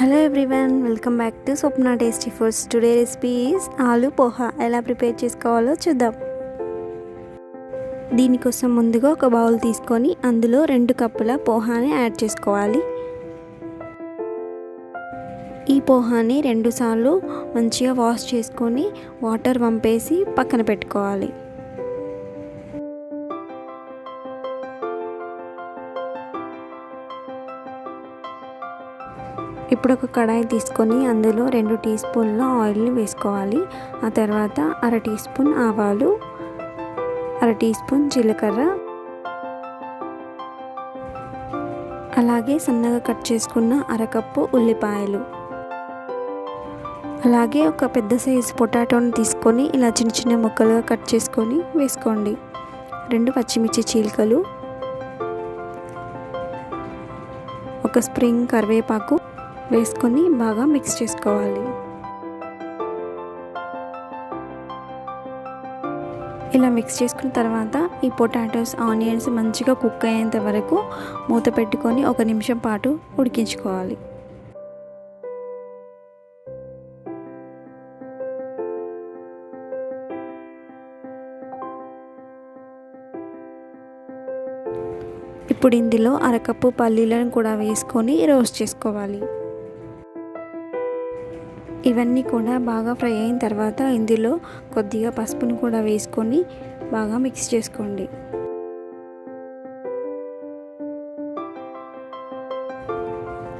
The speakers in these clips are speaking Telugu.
Hello everyone, welcome back to Swapna tasty foods. Today recipe is aloo poha. ఎలా ప్రిపేర్ చేసుకోవాలో చూద్దాం. దీనికోసం ముందుగా ఒక బౌల్ తీసుకొని అందులో 2 కప్పుల పోహాని యాడ్ చేసుకోవాలి. ఈ పోహాని 2 సార్లు మంచిగా వాష్ చేసుకొని వాటర్ వంపేసి పక్కన పెట్టుకోవాలి. ఇప్పుడు ఒక కడాయి తీసుకొని అందులో 2 టీ స్పూన్ల ఆయిల్ని వేసుకోవాలి. ఆ తర్వాత 1/2 టీ స్పూన్ ఆవాలు, 1/2 టీ స్పూన్ జీలకర్ర, అలాగే సన్నగా కట్ చేసుకున్న 1/2 కప్పు ఉల్లిపాయలు, అలాగే ఒక పెద్ద సైజు పొటాటోని తీసుకొని ఇలా చిన్న చిన్న ముక్కలుగా కట్ చేసుకొని వేసుకోండి. 2 పచ్చిమిర్చి చీలికలు, ఒక స్ప్రింగ్ కరివేపాకు వేసుకొని బాగా మిక్స్ చేసుకోవాలి. ఇలా మిక్స్ చేసుకున్న తర్వాత ఈ పొటాటోస్, ఆనియన్స్ మంచిగా కుక్ అయ్యేంత వరకు మూత పెట్టుకొని 1 నిమిషం పాటు ఉడికించుకోవాలి. ఇప్పుడు ఇందులో 1/2 కప్పు పల్లీలను కూడా వేసుకొని రోస్ట్ చేసుకోవాలి. ఇవన్నీ కూడా బాగా ఫ్రై అయిన తర్వాత ఇందులో కొద్దిగా పసుపును కూడా వేసుకొని బాగా మిక్స్ చేసుకోండి.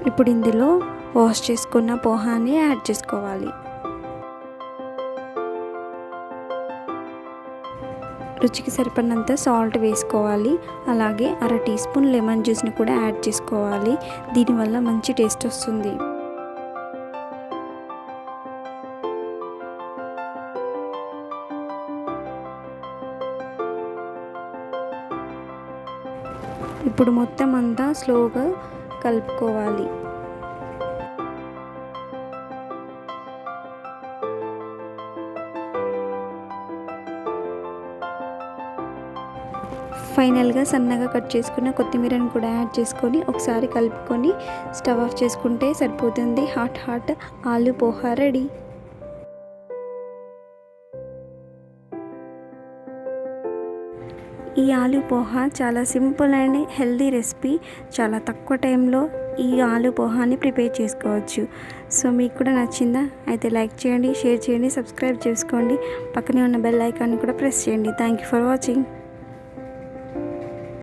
ఇప్పుడు ఇందులో వాష్ చేసుకున్న పోహాని యాడ్ చేసుకోవాలి. రుచికి సరిపడినంత సాల్ట్ వేసుకోవాలి. అలాగే 1/2 టీ స్పూన్ లెమన్ జ్యూస్ని కూడా యాడ్ చేసుకోవాలి. దీనివల్ల మంచి టేస్ట్ వస్తుంది. ఇప్పుడు మొత్తం అంతా స్లోగా కలుపుకోవాలి. ఫైనల్గా సన్నగా కట్ చేసుకున్న కొత్తిమీరని కూడా యాడ్ చేసుకొని ఒకసారి కలుపుకొని స్టవ్ ఆఫ్ చేసుకుంటే సరిపోతుంది. Hot aloo poha ready. ఈ ఆలూ పోహా చాలా సింపుల్ అండ్ హెల్దీ రెసిపీ. చాలా తక్కువ టైంలో ఈ ఆలూ పోహాని ప్రిపేర్ చేసుకోవచ్చు. సో మీకు కూడా నచ్చిందా? అయితే లైక్ చేయండి, షేర్ చేయండి, సబ్స్క్రైబ్ చేసుకోండి. పక్కనే ఉన్న బెల్ ఐకాన్ని కూడా ప్రెస్ చేయండి. Thank you for watching.